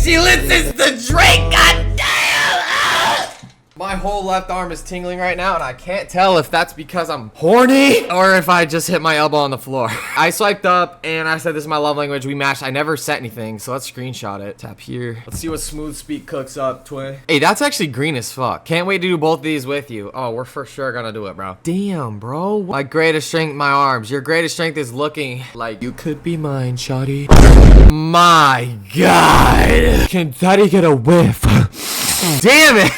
she listens to Drake, goddamn! My whole left arm is tingling right now, and I can't tell if that's because I'm horny or if I just hit my elbow on the floor. I swiped up, and I said this is my love language. We matched. I never set anything, so let's screenshot it. Tap here. Let's see what Smooth Speak cooks up, twin. Hey, that's actually green as fuck. Can't wait to do both of these with you. Oh, we're for sure gonna do it, bro. Damn, bro. My greatest strength, my arms. Your greatest strength is looking like you could be mine, shawty. My God. Can Daddy get a whiff? Damn it.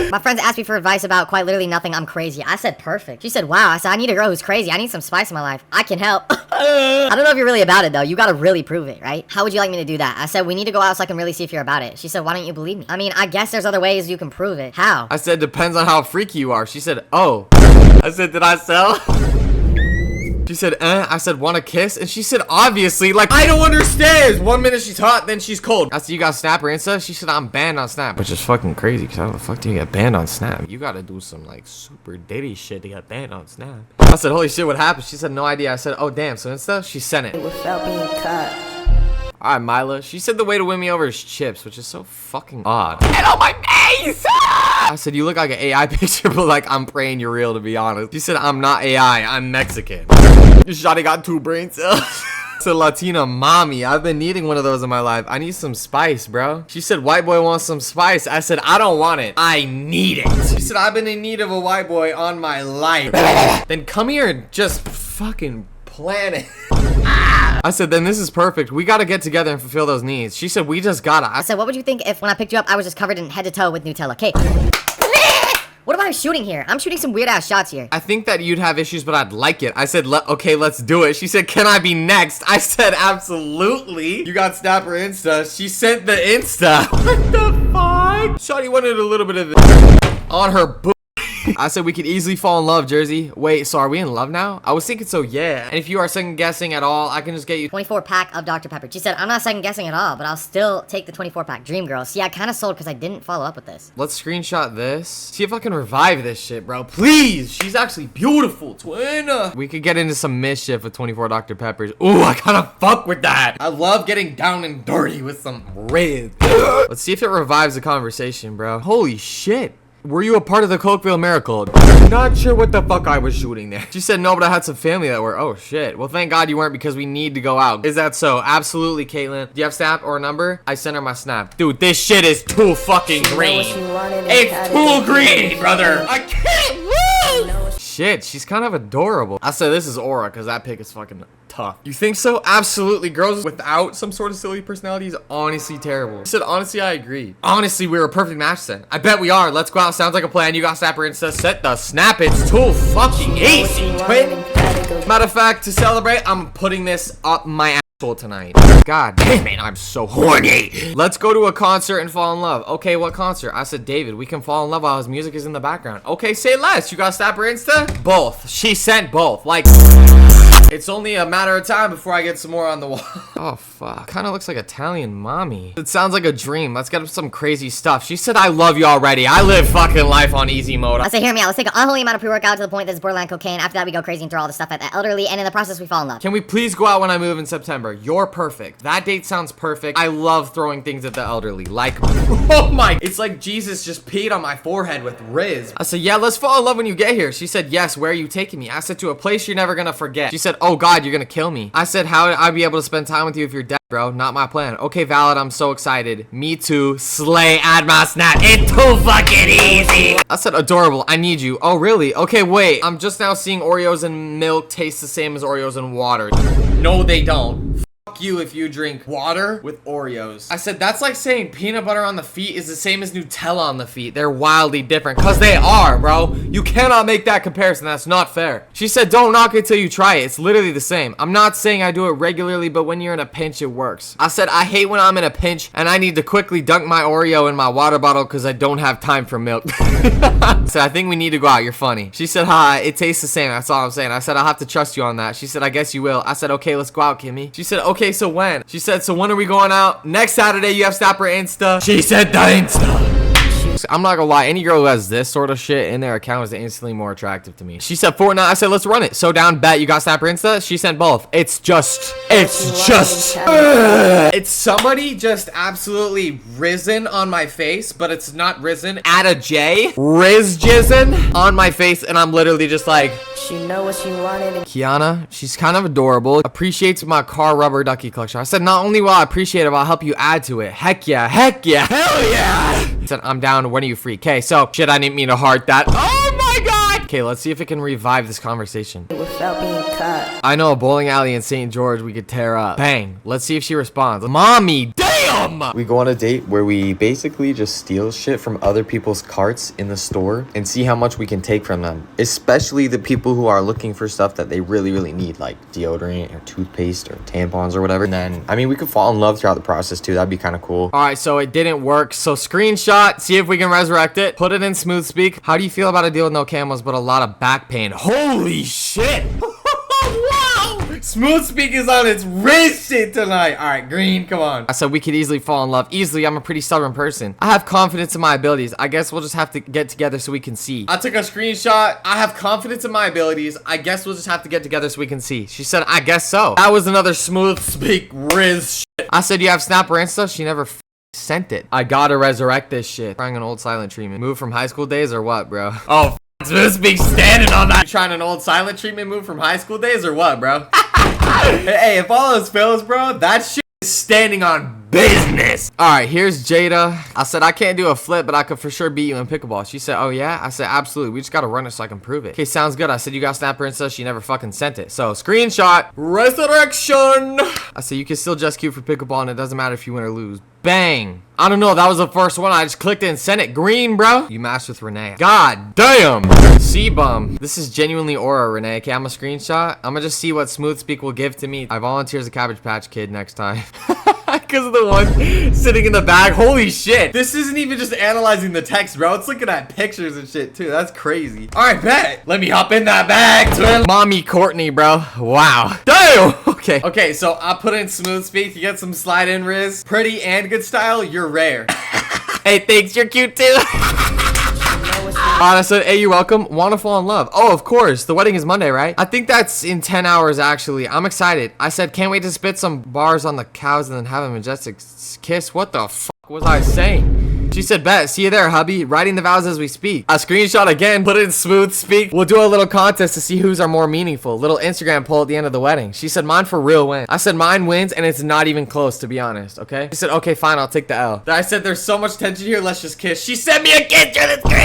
My friends asked me for advice about quite literally nothing. I'm crazy. I said perfect. She said, wow. I said, I need a girl who's crazy. I need some spice in my life. I can help. I don't know if you're really about it, though. You gotta really prove it, right? How would you like me to do that? I said, we need to go out so I can really see if you're about it. She said, why don't you believe me? I mean, I guess there's other ways you can prove it. How? I said, depends on how freaky you are. She said, oh. I said, did I sell? She said, I said, want a kiss? And she said, obviously, like, I don't understand. 1 minute she's hot, then she's cold. I said, you got Snap or Insta? She said, I'm banned on Snap. Which is fucking crazy, because how the fuck do you get banned on Snap? You gotta do some, like, super ditty shit to get banned on Snap. I said, holy shit, what happened? She said, no idea. I said, oh, damn, so Insta? She sent it. Without being cut. All right, Mila. She said the way to win me over is chips, which is so fucking odd. Get on my face! I said, you look like an AI picture, but like, I'm praying you're real, to be honest. She said, I'm not AI, I'm Mexican. Shawty got 2 brain cells. It's a Latina mommy. I've been needing one of those in my life. I need some spice, bro. She said, white boy wants some spice. I said, I don't want it. I need it. She said, I've been in need of a white boy on my life. Then come here and just fucking plan it. I said, then this is perfect. We gotta get together and fulfill those needs. She said, we just gotta. I said, what would you think if when I picked you up, I was just covered in head to toe with Nutella? Okay. What am I shooting here? I'm shooting some weird ass shots here. I think that you'd have issues, but I'd like it. I said, okay, let's do it. She said, can I be next? I said, absolutely. You got Snap or Insta. She sent the Insta. What the fuck? Shawty wanted a little bit of this on her boob. I said we could easily fall in love, Jersey. Wait, so are we in love now? I was thinking so, yeah. And if you are second guessing at all, I can just get you 24 pack of Dr. Pepper. She said, I'm not second guessing at all, but I'll still take the 24 pack. Dream girl. See, I kind of sold because I didn't follow up with this. Let's screenshot this. See if I can revive this shit, bro. Please. She's actually beautiful, twin. We could get into some mischief with 24 Dr. Peppers. Ooh, I kind of fuck with that. I love getting down and dirty with some Riz. Let's see if it revives the conversation, bro. Holy shit. Were you a part of the Cokeville miracle? Not sure what the fuck I was shooting there. She said no, but I had some family that were. Oh shit. Well, thank God you weren't, because we need to go out. Is that so? Absolutely, Caitlin. Do you have Snap or a number? I sent her my Snap. Dude, this shit is too fucking green. It's too green, brother. I can't move. Shit, she's kind of adorable. I said this is Aura, because that pic is fucking tough. You think so? Absolutely. Girls without some sort of silly personality is honestly terrible. I said, honestly, I agree. Honestly, we're a perfect match then. I bet we are. Let's go out. Sounds like a plan. You got Snap or Insta. Set the Snap. It's too fucking easy, twin. Matter of fact, to celebrate, I'm putting this up my asshole tonight. God damn it, I'm so horny. Let's go to a concert and fall in love. Okay, what concert? I said, David, we can fall in love while his music is in the background. Okay, say less. You got Snap or Insta? Both. She sent both. Like, it's only a matter of time before I get some more on the wall. Oh, fuck. Kind of looks like Italian mommy. It sounds like a dream. Let's get up some crazy stuff. She said, I love you already. I live fucking life on easy mode. I said, hear me out. Let's take an unholy amount of pre-workout to the point that it's borderline cocaine. After that, we go crazy and throw all the stuff at the elderly. And in the process, we fall in love. Can we please go out when I move in September? You're perfect. That date sounds perfect. I love throwing things at the elderly. Like, oh my. It's like Jesus just peed on my forehead with Riz. I said, yeah, let's fall in love when you get here. She said, yes, where are you taking me? I said, to a place you're never gonna forget. She said, oh God, you're gonna kill me. I said, how would I be able to spend time with you if you're dead, bro? Not my plan. Okay, valid. I'm so excited. Me too. Slay. Add my Snap. It's too fucking easy. I said, adorable. I need you. Oh, really? Okay, wait. I'm just now seeing Oreos and milk taste the same as Oreos and water. No, they don't. Fuck you if you drink water with Oreos. I said, that's like saying peanut butter on the feet is the same as Nutella on the feet. They're wildly different, because they are, bro. You cannot make that comparison. That's not fair. She said, don't knock it till you try it. It's literally the same. I'm not saying I do it regularly, but when you're in a pinch, it works. I said, I hate when I'm in a pinch and I need to quickly dunk my Oreo in my water bottle because I don't have time for milk. So I think we need to go out. You're funny. She said, hi, it tastes the same. That's all I'm saying. I said, I'll have to trust you on that. She said, I guess you will. I said, okay, let's go out, Kimmy. She said, okay, so when? She said, so when are we going out? Next Saturday, you have Snap or Insta? She said the Insta. I'm not gonna lie, any girl who has this sort of shit in their account is instantly more attractive to me. She said Fortnite. I said, let's run it. So down, bet. You got Snapper Insta? She sent both. It's somebody just absolutely risen on my face, but it's not risen. Add a J. Riz jizzin on my face, and I'm literally just like, she know what she wanted. Kiana, she's kind of adorable. Appreciates my car rubber ducky collection. I said, not only will I appreciate it, but I'll help you add to it. Heck yeah, hell yeah. I said, I'm down. When are you free? Okay, so shit, I didn't mean to heart that. Oh my god. Okay, let's see if it can revive this conversation. Without being cut. I know a bowling alley in St. George we could tear up. Bang. Let's see if she responds. Mommy, damn. We go on a date where we basically just steal shit from other people's carts in the store and see how much we can take from them. Especially the people who are looking for stuff that they really need, like deodorant or toothpaste or tampons or whatever. And then, I mean, we could fall in love throughout the process too. That'd be kind of cool. All right, so it didn't work. So screenshot, see if we can resurrect it. Put it in smooth speak. How do you feel about a deal with no camos but a lot of back pain? Holy shit. Wow. Smooth speak is on its wrist shit tonight. All right, green, come on. I said we could easily fall in love. Easily, I'm a pretty stubborn person. I have confidence in my abilities. I guess we'll just have to get together so we can see. I took a screenshot. I have confidence in my abilities. I guess we'll just have to get together so we can see. She said, I guess so. That was another smooth speak riz shit. I said, you have Snapper Insta? She never sent it. I gotta resurrect this shit. Trying an old silent treatment. Move from high school days or what, bro? Oh, smooth speak standing on that. You trying an old silent treatment move from high school days or what, bro? Hey, if all those fails, bro, that shit is standing on business. All right, here's Jada. I said, I can't do a flip, but I could for sure beat you in pickleball. She said, oh yeah? I said, absolutely. We just gotta run it so I can prove it. Okay, sounds good. I said, you got Snapper Insta? She never fucking sent it. So, screenshot. Resurrection. I said, you can still just queue for pickleball, and it doesn't matter if you win or lose. Bang. I don't know. That was the first one. I just clicked it and sent it. Green, bro. You matched with Renee. God damn. C-bum. This is genuinely aura, Renee. Okay, I'm a screenshot. I'm gonna just see what Smooth Speak will give to me. I volunteer as a Cabbage Patch Kid next time. Because of the one sitting in the bag. Holy shit. This isn't even just analyzing the text, bro. It's looking at pictures and shit, too. That's crazy. All right, bet. Let me hop in that bag, twin. Mommy Courtney, bro. Wow. Damn. Okay. Okay, so I put in Smooth Speak. You get some slide in Riz. Pretty and good style. You're rare. Hey, thanks. You're cute, too. I said, hey, you're welcome. Wanna fall in love? Oh, of course. The wedding is Monday, right? I think that's in 10 hours, actually. I'm excited. I said, can't wait to spit some bars on the cows and then have a majestic kiss. What the fuck was I saying? She said, bet. See you there, hubby. Writing the vows as we speak. A screenshot again. Put it in Smooth Speak. We'll do a little contest to see whose are more meaningful. Little Instagram poll at the end of the wedding. She said, mine for real win. I said, mine wins, and it's not even close, to be honest, okay? She said, okay, fine. I'll take the L. I said, there's so much tension here. Let's just kiss. She sent me a kiss through the screen.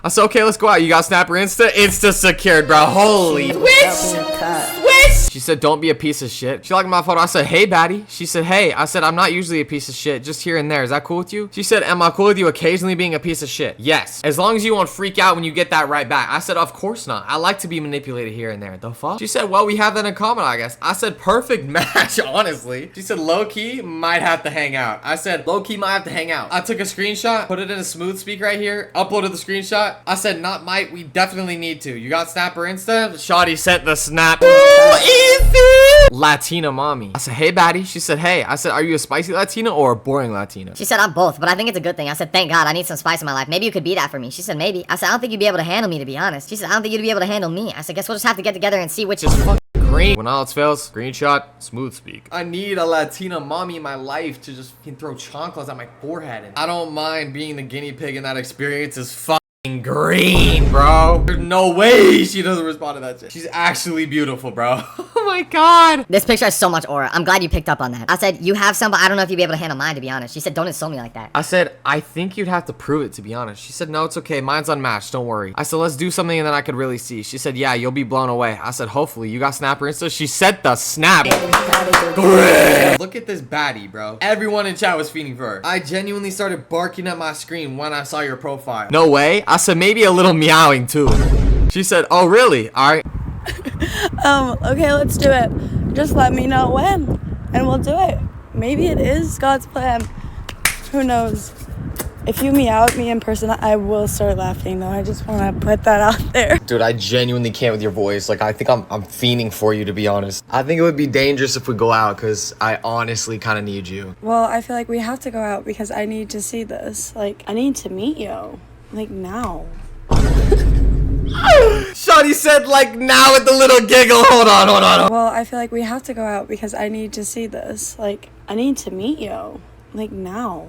I said, okay, let's go out. You got Snapper Insta? Insta secured, bro. Holy switch. She said, don't be a piece of shit. She liked my photo. I said, hey, baddie. She said, hey. I said, I'm not usually a piece of shit, just here and there. Is that cool with you? She said, am I cool with you occasionally being a piece of shit? Yes. As long as you won't freak out when you get that right back. I said, of course not. I like to be manipulated here and there. The fuck? She said, well, we have that in common, I guess. I said, perfect match, honestly. She said, low-key, might have to hang out. I said, low-key, might have to hang out. I took a screenshot, put it in a Smooth Speak right here, uploaded the screenshot. I said, not might, we definitely need to. You got Snapper Insta? Shawty sent the snap. Easy. Latina mommy. I said, hey, baddie. She said, hey. I said, are you a spicy Latina or a boring Latina? She said, I'm both, but I think it's a good thing. I said, thank God, I need some spice in my life. Maybe you could be that for me. She said, maybe. I said, I don't think you'd be able to handle me, to be honest. She said, I don't think you'd be able to handle me. I said, guess we'll just have to get together and see which is fucking green. When all else fails, screenshot, Smooth Speak. I need a Latina mommy in my life to just throw chanclas at my forehead. And I don't mind being the guinea pig in that experience is fucking green, bro. There's no way she doesn't respond to that shit. She's actually beautiful, bro. Oh my god. This picture has so much aura. I'm glad you picked up on that. I said, you have some, but I don't know if you'd be able to handle mine, to be honest. She said, don't insult me like that. I said, I think you'd have to prove it, to be honest. She said, no, it's okay. Mine's unmatched. Don't worry. I said, let's do something and then I could really see. She said, yeah, you'll be blown away. I said, hopefully. You got Snapper Insta? She sent the snap. Look at this baddie, bro. Everyone in chat was feeding for her. I genuinely started barking at my screen when I saw your profile. No way. I said, maybe a little meowing too. She said, oh, really? All right. Okay, let's do it. Just let me know when, and we'll do it. Maybe it is God's plan. Who knows? If you meet out me in person, I will start laughing though. I just want to put that out there. Dude, I genuinely can't with your voice. Like, I think I'm fiending for you, to be honest. I think it would be dangerous if we go out, because I honestly kind of need you. Well, I feel like we have to go out because I need to see this. Like, I need to meet you. Like, now. Shawty said like now with the little giggle. Hold on. Well, I feel like we have to go out because I need to see this. Like, I need to meet you. Like, now.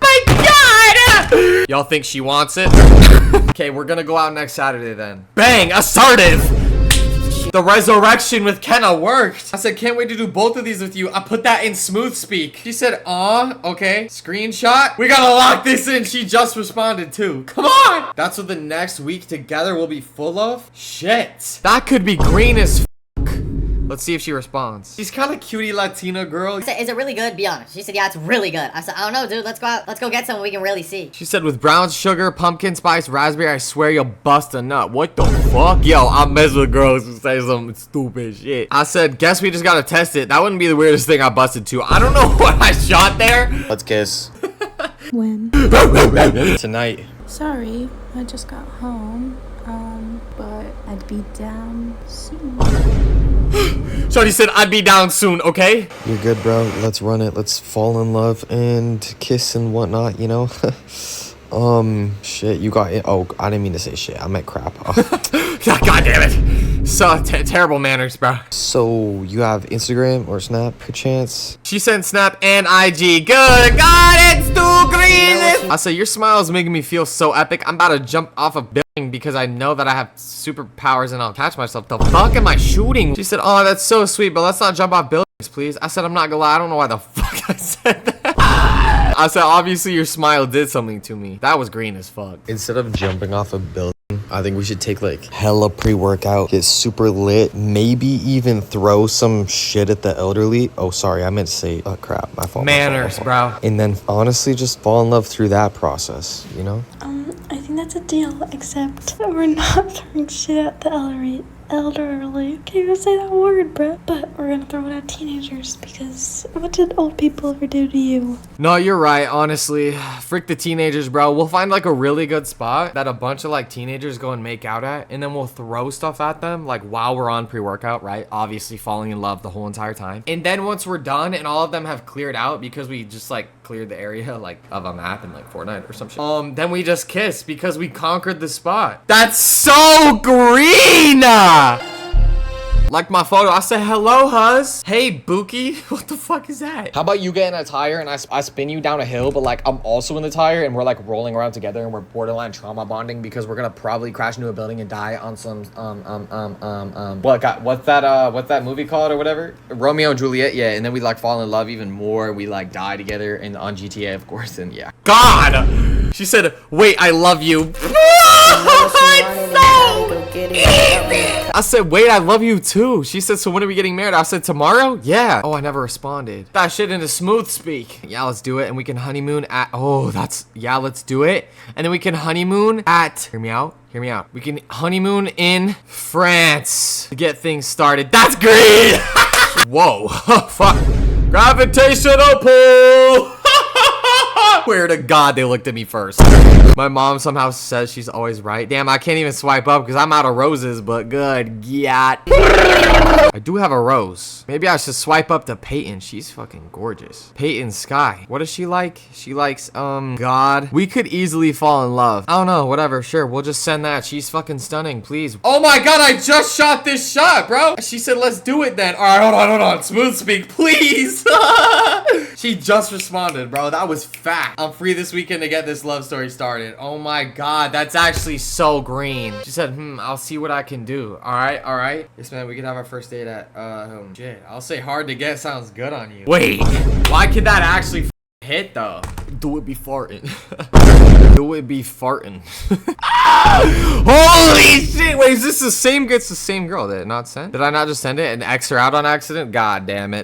My God! Y'all think she wants it? Okay, we're gonna go out next Saturday then. Bang! Assertive! The resurrection with Kenna worked. I said, can't wait to do both of these with you. I put that in smooth speak. She said, okay. Screenshot. We gotta lock this in. She just responded too. Come on. That's what the next week together will be full of. Shit. That could be green as f. Let's see if she responds. She's kind of cutie Latina girl. I said, is it really good? Be honest. She said, yeah, it's really good. I said, I don't know, dude. Let's go out. Let's go get some we can really see. She said, with brown sugar, pumpkin spice, raspberry, I swear you'll bust a nut. What the fuck? Yo, I mess with girls who say some stupid shit. I said, guess we just gotta test it. That wouldn't be the weirdest thing I busted to. I don't know what I shot there. Let's kiss. When? Tonight. Sorry, I just got home. But I'd be down soon. Shawty said, I'd be down soon, okay? You're good, bro. Let's run it. Let's fall in love and kiss and whatnot, you know? Shit, you got it. Oh, I didn't mean to say shit. I meant crap. God damn it. So, terrible manners, bro. So, you have Instagram or Snap, perchance? She sent Snap and IG. Good God, it's too green. I said, your smile is making me feel so epic. I'm about to jump off a building because I know that I have superpowers and I'll catch myself. The fuck am I shooting? She said, oh, that's so sweet, but let's not jump off buildings, please. I said, I'm not gonna lie. I don't know why the fuck I said that. I said, obviously your smile did something to me. That was green as fuck. Instead of jumping off a building, I think we should take like hella pre-workout, get super lit, maybe even throw some shit at the elderly. Oh, sorry, I meant to say, oh crap, my fault. Manners, bro. And then honestly, just fall in love through that process, you know? I think that's a deal, except we're not throwing shit at the elderly. Can't even say that word, bro. But we're gonna throw it at teenagers because what did old people ever do to you? No, you're right, honestly. Frick the teenagers, bro. We'll find like a really good spot that a bunch of like teenagers go and make out at, and then we'll throw stuff at them like while we're on pre-workout, right? Obviously falling in love the whole entire time. And then once we're done and all of them have cleared out because we just like cleared the area like of a map in like Fortnite or some shit. Then we just kiss because we conquered the spot. That's so green! Like my photo, I said, hello, huz. Hey, Buki. What the fuck is that? How about you get in a tire and I spin you down a hill, but like I'm also in the tire and we're like rolling around together and we're borderline trauma bonding because we're gonna probably crash into a building and die on some what's that movie called or whatever? Romeo and Juliet, yeah. And then we like fall in love even more. We like die together and on GTA, of course, and yeah. God! She said, wait, I love you. I said, wait, I love you too. She said, so when are we getting married? I said, tomorrow? Yeah. Oh, I never responded. That shit into smooth speak. Yeah, let's do it. And we can honeymoon at, yeah, let's do it. And then we can honeymoon at, hear me out. We can honeymoon in France to get things started. That's great. Whoa, fuck. Gravitational pull. Swear to God, they looked at me first. My mom somehow says she's always right. Damn, I can't even swipe up because I'm out of roses, but good. Yeah. I do have a rose. Maybe I should swipe up to Peyton. She's fucking gorgeous. Peyton Sky. What does she like? She likes, God. We could easily fall in love. I don't know, whatever. Sure, we'll just send that. She's fucking stunning, please. Oh my God, I just shot this shot, bro. She said, let's do it then. All right, hold on. Smooth speak, please. She just responded, bro. That was fat. I'm free this weekend to get this love story started. Oh my God, that's actually so green. She said, I'll see what I can do. All right. Yes, man, we could have our first date at, shit. I'll say hard to get sounds good on you. Wait, why could that actually hit though? Do it be farting. Do it be farting. Holy shit, wait, is this the same? It's the same girl that not sent? Did I not just send it and X her out on accident? God damn it.